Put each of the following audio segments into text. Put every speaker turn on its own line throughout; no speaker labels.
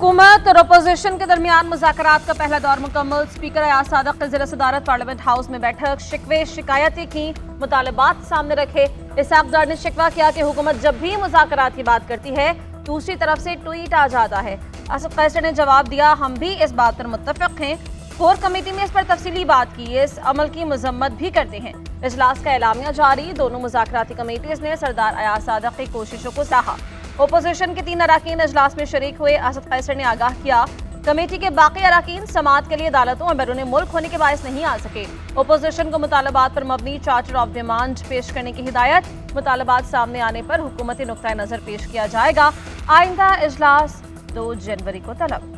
हुकूमत और अपोजिशन के दरमियान मुज़ाकरात का पहला दौर मुकम्मल। स्पीकर अयाज सादिक ने ज़ेर सदारत पार्लियामेंट हाउस में बैठक, शिकवे शिकायतें की, मुतालबात सामने रखे। इसहाक डार ने शिकवा किया कि हुकूमत जब भी मुज़ाकरात की बात करती है दूसरी तरफ से ट्वीट आ जाता है। असद कैसर ने जवाब दिया, हम भी इस बात पर मुत्तफिक हैं। कोर कमेटी में इस पर तफसीली बात की, इस अमल की मजम्मत भी करते हैं। इजलास का एलामिया जारी। दोनों मुज़ाकराती कमेटीज ने सरदार अयाज सादिक की कोशिशों को सराहा। ओपोजिशन के 3 अराकीन इजलास में शरीक हुए। असद कैसर ने आगाह किया, कमेटी के बाकी अराकीन समाअत के लिए अदालतों और बैरून मुल्क होने के बायस नहीं आ सके। ओपोजिशन को मुतालबात पर मबनी चार्टर ऑफ डिमांड पेश करने की हिदायत। मुतालबात सामने आने पर हुकूमती नुक्ता नज़र पेश किया जाएगा। आइंदा इजलास 2 जनवरी को तलब।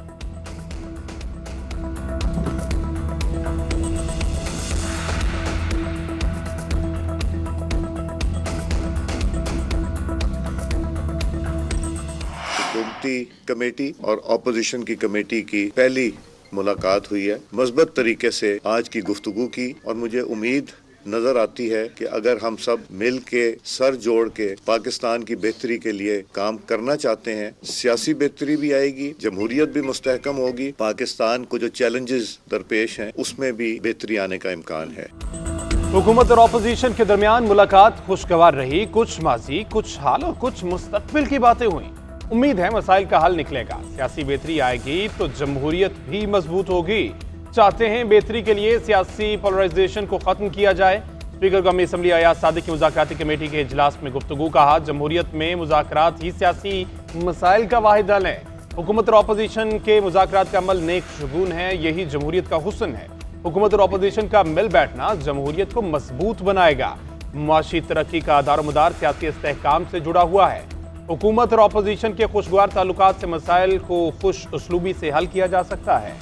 हुकूमती कमेटी और ऑपोजिशन की कमेटी की पहली मुलाकात हुई है। मज़बूत तरीके से आज की गुफ्तगू की और मुझे उम्मीद नजर आती है कि अगर हम सब मिल के सर जोड़ के पाकिस्तान की बेहतरी के लिए काम करना चाहते हैं, सियासी बेहतरी भी आएगी, जमहूरियत भी मुस्तहकम होगी, पाकिस्तान को जो चैलेंजेस दरपेश हैं उसमें भी बेहतरी आने का इम्कान है।
हुकूमत और ऑपोजिशन के दरमियान मुलाकात खुशगवार रही। कुछ माजी, कुछ हाल और कुछ मुस्तकबिल की बातें हुई। उम्मीद है मसाइल का हल निकलेगा, सियासी बेहतरी आएगी तो जमहूरियत भी मजबूत होगी। चाहते हैं बेहतरी के लिए सियासी पोलराइजेशन को खत्म किया जाए। स्पीकर कौमी असम्बली अयाज सादिक की मुज़ाकराती कमेटी के इजलास में गुफ्तगू। कहा, जमहूरियत में मुज़ाकरात ही सियासी मसाइल का वाहिद हल है। हुकूमत और ऑपोजिशन के मुज़ाकरात का अमल नेक शगुन है, यही जमहूरियत का हुस्न है। हुकूमत और ऑपोजिशन का मिल बैठना जमहूरियत को मजबूत बनाएगा। मुआशी तरक्की का दारोमदार सियासी इस्तेहकाम से जुड़ा हुआ है। हुकूमत और ऑपोजिशन के खुशगवार ताल्लुकात से मसाइल को खुश उसलूबी से हल किया जा सकता है।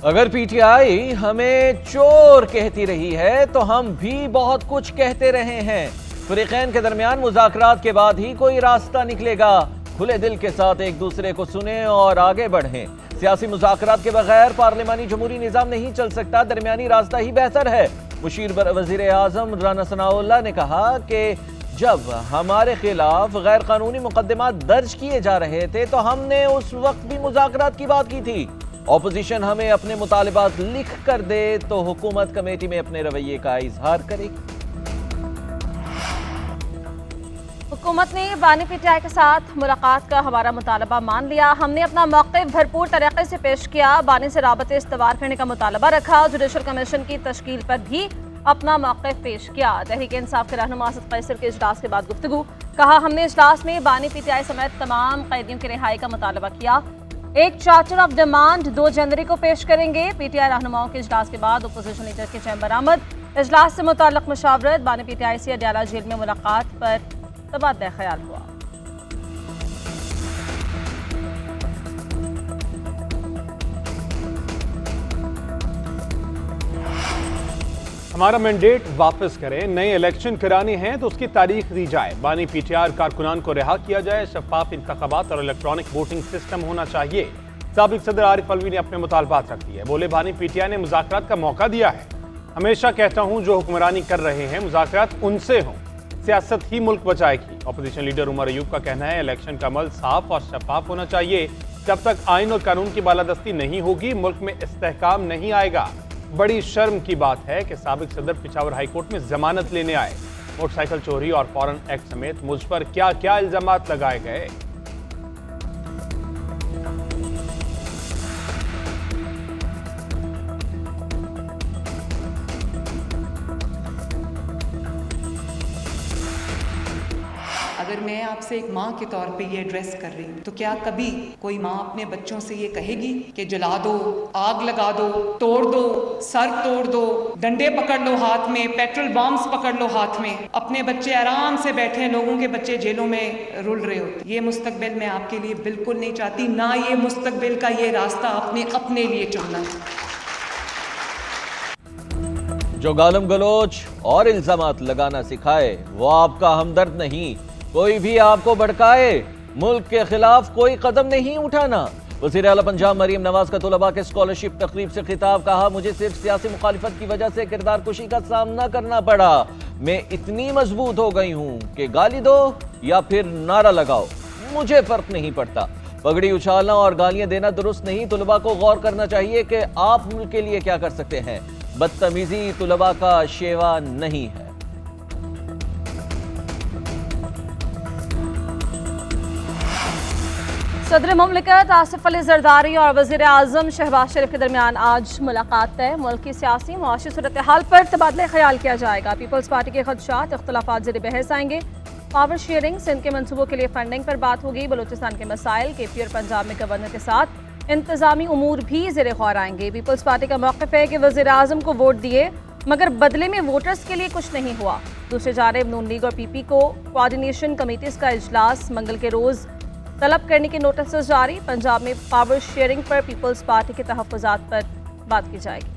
अगर पीटीआई हमें चोर कहती रही है तो हम भी बहुत कुछ कहते रहे हैं। फरीकैन के दरमियान मुज़ाकरात के बाद ही कोई रास्ता निकलेगा। खुले दिल के साथ एक दूसरे को सुने और आगे बढ़ें। सियासी मुज़ाकरात के बगैर पार्लिमानी जमहूरी निज़ाम नहीं चल सकता। दरमियानी रास्ता ही बेहतर है। मुशीर वज़ीर आज़म राना सनाउल्लाह ने कहा कि जब हमारे खिलाफ गैर कानूनी मुकदमात दर्ज किए जा रहे थे तो हमने उस वक्त भी मुज़ाकरात की बात की थी। ऑपोजिशन हमें अपने मुतालिबात लिख कर दे तो हुकूमत कमेटी में अपने रवैये का इजहार करेगी।
हुकूमत ने बानी पीटीआई के साथ मुलाकात का हमारा मुतालबा मान लिया। हमने अपना मौक़िफ़ भरपूर तरीके से पेश किया। बानी से राबते इस्तवार करने का मुतालबा रखा। जुडिशल कमीशन की तश्कील पर भी अपना मौक़िफ़ पेश किया। तहरीक इंसाफ के रहनुमा असद कैसर के इजलास के बाद गुफ्तगू। कहा, हमने इजलास में बानी पीटीआई समेत तमाम कैदियों की रिहाई का मुतालबा किया। एक चार्टर ऑफ डिमांड 2 जनवरी को पेश करेंगे। पीटीआई रहनुमाओं के इजलास के बाद अपोजिशन लीडर के चैम्बर आमद। इजलास से मुताल्लिक़ मुशावरत। बानी पीटीआई से अडयाला जेल में मुलाकात पर तबादला ख्याल हुआ।
हमारा मैंडेट वापस करें, नए इलेक्शन कराने हैं तो उसकी तारीख दी जाए। बानी पीटीआर कारकुनान को रिहा किया जाए। शफाफ इंतखाबात और इलेक्ट्रॉनिक वोटिंग सिस्टम होना चाहिए। साबिक सदर आरिफ अलवी ने अपने मुतालबात रख दिए। बोले, बानी पीटीआई ने मुज़ाकरात का मौका दिया है। हमेशा कहता हूं जो हुक्मरानी कर रहे हैं मुज़ाकरात उनसे हों, सियासत ही मुल्क बचाएगी। ऑपोजिशन लीडर उमर अयूब का कहना है, इलेक्शन का अमल साफ और शफाफ होना चाहिए। जब तक आइन और कानून की बालादस्ती नहीं होगी मुल्क में इस्तेहकाम नहीं आएगा। बड़ी शर्म की बात है कि साबिक सदर पिशावर हाईकोर्ट में जमानत लेने आए। मोटरसाइकिल चोरी और फॉरेन एक्ट समेत मुझ पर क्या क्या इल्जामात लगाए गए।
अगर मैं आपसे एक माँ के तौर पे ये एड्रेस कर रही हूँ तो क्या कभी कोई माँ अपने बच्चों से ये कहेगी कि जला दो, आग लगा दो, तोड़ दो, सर तोड़ दो, डंडे पकड़ लो हाथ में, पेट्रोल बॉम्ब्स पकड़ लो हाथ में, अपने बच्चे आराम से बैठे हैं, लोगों के बच्चे जेलों में रुल रहे होते। ये मुस्तकबिल मैं आपके लिए बिल्कुल नहीं चाहती, ना ये मुस्तकबिल का ये रास्ता आपने अपने लिए चुनना है।
जो गालम गलोच और इल्जामात लगाना सिखाए वो आपका हमदर्द नहीं। कोई भी आपको भड़काए, मुल्क के खिलाफ कोई कदम नहीं उठाना। वज़ीर आला पंजाब मरीम नवाज का तलबा के स्कॉलरशिप तकरीब से खिताब, कहा मुझे सिर्फ सियासी मुखालिफत की वजह से किरदार कुशी का सामना करना पड़ा। मैं इतनी मजबूत हो गई हूँ कि गाली दो या फिर नारा लगाओ, मुझे फर्क नहीं पड़ता। पगड़ी उछालना और गालियां देना दुरुस्त नहीं। तलबा को गौर करना चाहिए कि आप मुल्क के लिए क्या कर सकते हैं। बदतमीजी तलबा का शेवा नहीं है।
सदर मुमलिकत आसिफ अली जरदारी और वज़ीर आज़म शहबाज शरीफ के दरमियान आज मुलाकात है। मुल्क की सियासी मुआशी सूरत हाल पर तबादला ख्याल किया जाएगा। पीपल्स पार्टी के खदशात इख्तलाफात ज़ेर बहस आएंगे। पावर शेयरिंग, सिंध के मनसूबों के लिए फंडिंग पर बात होगी। बलूचिस्तान के मसाइल, KP और पंजाब में गवर्नर के साथ इंतजामी उमूर भी ज़ेर गौर आएंगे। पीपल्स पार्टी का मौक़िफ़ है कि वज़ीर आज़म को वोट दिए मगर बदले में वोटर्स के लिए कुछ नहीं हुआ। दूसरी जानिब नून लीग और PP को कोऑर्डिनेशन कमेटीज़ का इजलास मंगल के रोज़ तलब करने के नोटिस जारी। पंजाब में पावर शेयरिंग पर पीपल्स पार्टी के तहफ़्फ़ुज़ात पर बात की जाएगी।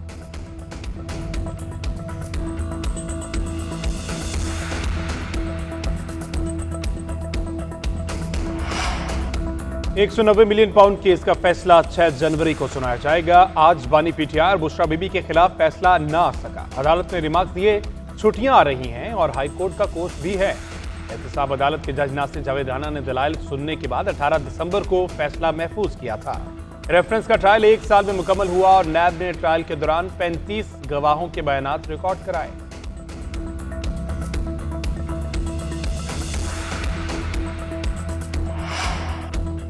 190 मिलियन पाउंड केस का फैसला 6 जनवरी को सुनाया जाएगा। आज बानी PTI और बुशरा बीबी के खिलाफ फैसला न आ सका। अदालत ने रिमार्क दिए, छुट्टियां आ रही हैं और हाईकोर्ट का कोर्स भी है। एहतसाब अदालत के जज नासिर जावेद राना ने दलाइल सुनने के बाद 18 दिसंबर को फैसला महफूज किया था। रेफरेंस का ट्रायल 1 साल में मुकम्मल हुआ और नैब ने ट्रायल के दौरान 35 गवाहों के बयानात रिकॉर्ड कराए।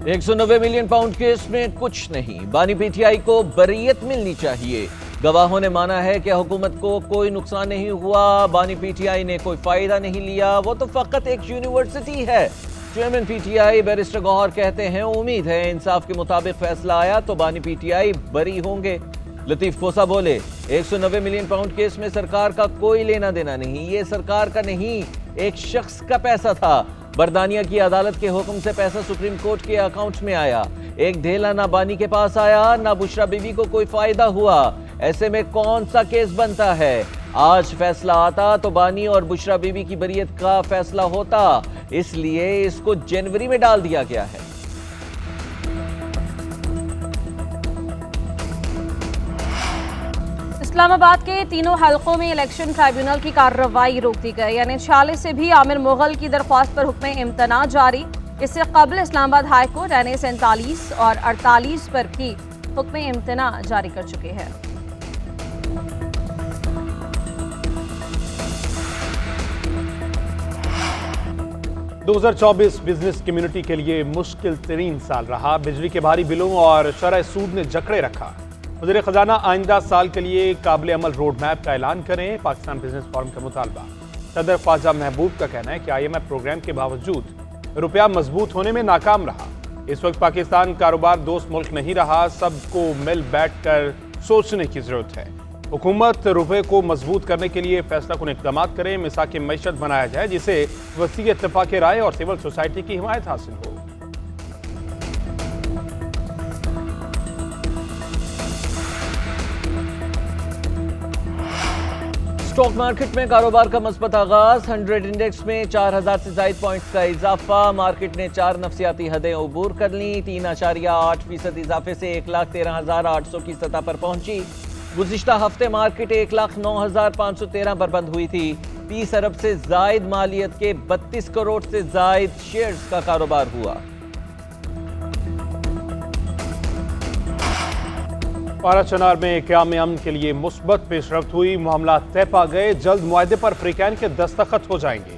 $190 मिलियन केस में कुछ नहीं। बानी PTI को बरीयत मिलनी चाहिए। गवाहों ने माना है कि हुकूमत को कोई नुकसान नहीं हुआ, बानी PTI ने कोई फायदा नहीं लिया, वो तो फकत एक यूनिवर्सिटी है। चेयरमैन PTI बैरिस्टर गौहर कहते हैं, उम्मीद है इंसाफ के मुताबिक फैसला आया तो बानी PTI बरी होंगे। लतीफ खोसा बोले, 190 मिलियन पाउंड केस में सरकार का कोई लेना देना नहीं, ये सरकार का नहीं, एक शख्स का पैसा था। बरतानिया की अदालत के हुक्म से पैसा सुप्रीम कोर्ट के अकाउंट में आया। एक ढेला ना बानी के पास आया, ना बुशरा बीबी को कोई फायदा हुआ। ऐसे में कौन सा केस बनता है? आज फैसला आता तो बानी और बुशरा बीबी की बरीयत का फैसला होता, इसलिए इसको जनवरी में डाल दिया गया है।
इस्लामाबाद के तीनों हलकों में इलेक्शन ट्राइब्यूनल की कार्रवाई रोक दी गई, यानी 46 से भी आमिर मुगल की दरख्वास्त पर हुक्म इम्तना जारी। इससे कबल इस्लामाबाद हाई कोर्ट NA 47 और 48 पर भी हुक्म इम्तना जारी कर चुके हैं।
दो 2024 बिजनेस कम्युनिटी के लिए मुश्किल तरीन साल रहा। बिजली के भारी बिलों और शरह सूद ने जकड़े रखा। वज़ीर ख़जाना आइंदा साल के लिए काबिल अमल रोड मैप का ऐलान करें, पाकिस्तान बिजनेस फोरम का मुतालबा। सदर ख्वाजा महबूब का कहना है कि IMF प्रोग्राम के बावजूद रुपया मजबूत होने में नाकाम रहा। इस वक्त पाकिस्तान कारोबार दोस्त मुल्क नहीं रहा, सबको मिल बैठ कर सोचने की जरूरत है। हुकूमत रुपये को मजबूत करने के लिए फैसला कुन इक़दाम करें, मिसाक मईशत बनाया जाए जिसे वसी इत्तफाक़ राय और सिविल सोसाइटी की हिमायत हासिल हो।
स्टॉक मार्केट में कारोबार का मस्बत आगाज। 100 इंडेक्स में 4000 से ज़ायद पॉइंट्स का इजाफा। मार्केट ने 4 नफ्सियाती हदें अबूर कर ली। 3.8% इजाफे से 1,13,800 की सतह पर पहुंची। गुज़िश्ता हफ्ते मार्केट 1,09,513 पर बंद हुई थी। 30 अरब से ज़ायद मालियत के 32 करोड़ से ज़ायद शेयर्स का कारोबार हुआ।
पारा चनार में क़याम अमन के लिए मुस्बत पेशरफ्त हुई। मामला तय पा गए, जल्द मुआहदे पर अफ्रीकैन के दस्तखत हो जाएंगे।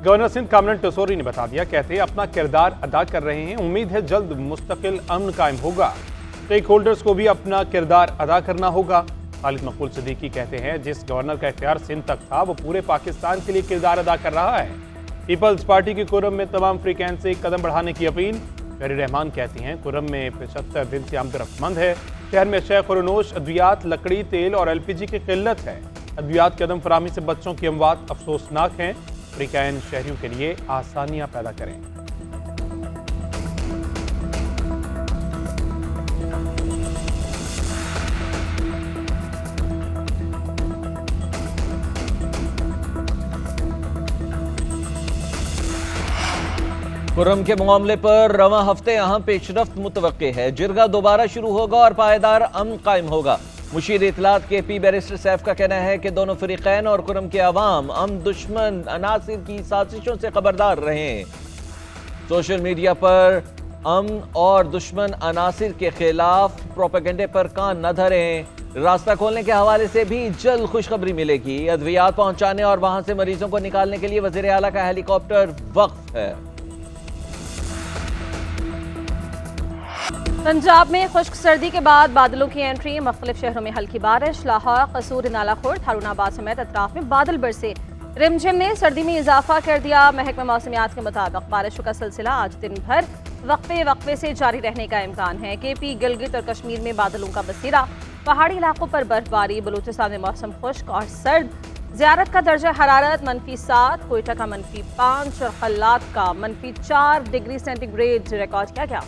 गवर्नर सिंध कामरान टसोरी ने बता दिया, कहते हैं अपना किरदार अदा कर रहे हैं, उम्मीद है जल्द मुस्तकिल अमन कायम होगा। स्टेक होल्डर्स को भी अपना किरदार अदा करना होगा। खालिद मकबूल सिद्दीकी कहते हैं, जिस गवर्नर का इख्तियार सिंध तक था वो पूरे पाकिस्तान के लिए किरदार अदा कर रहा है। पीपल्स पार्टी की कुरम में तमाम अफ्रीकैन से कदम बढ़ाने की अपील। फरी रहमान कहती हैं, कुरम में 75 दिन से आमदरफ्तमंद है। शहर में शेख और नोश, अद्वियात, लकड़ी, तेल और LPG की किल्लत है। अद्वियात की अदम फराहमी से बच्चों की अमवात अफसोसनाक हैं। अफ्रीकैन शहरियों के लिए आसानियां पैदा करें।
खुर्रम के मामले पर रवां हफ्ते अहम पेशरफ्त मुतवक्के है। जिरगा दोबारा शुरू होगा और पायदार अमन कायम होगा। मुशीर इतलात के पी बैरिस्टर सैफ का कहना है कि दोनों फरीकैन और खुर्रम के अवाम अमन दुश्मन अनासिर की साजिशों से खबरदार रहें। सोशल मीडिया पर अमन और दुश्मन अनासिर के खिलाफ प्रोपेगेंडे पर कान न धरें। रास्ता खोलने के हवाले से भी जल्द खुशखबरी मिलेगी। अद्वियात पहुंचाने और वहां से मरीजों को निकालने के लिए वजीर आला का हेलीकॉप्टर वक्फ है।
पंजाब में खुश्क सर्दी के बाद बादलों की एंट्री। मुख्तलिफ शहरों में हल्की बारिश। लाहौर, कसूर, नालाखुर्द, हारूनाबाद समेत अतराफ में बादल बरसे। रिमझिम ने सर्दी में इजाफा कर दिया। महकमा मौसमियात के मुताबिक बारिशों का सिलसिला आज दिन भर वक्फे से जारी रहने का इम्कान है। केपी, गिलगित और कश्मीर में बादलों का बसेरा। पहाड़ी इलाकों पर बर्फबारी। बलूचिस्तान में मौसम खुश्क और सर्द। ज़ियारत का दर्जा हरारत -7, कोयटा का -5 और खल्लात का -4 डिग्री सेंटीग्रेड रिकॉर्ड किया गया।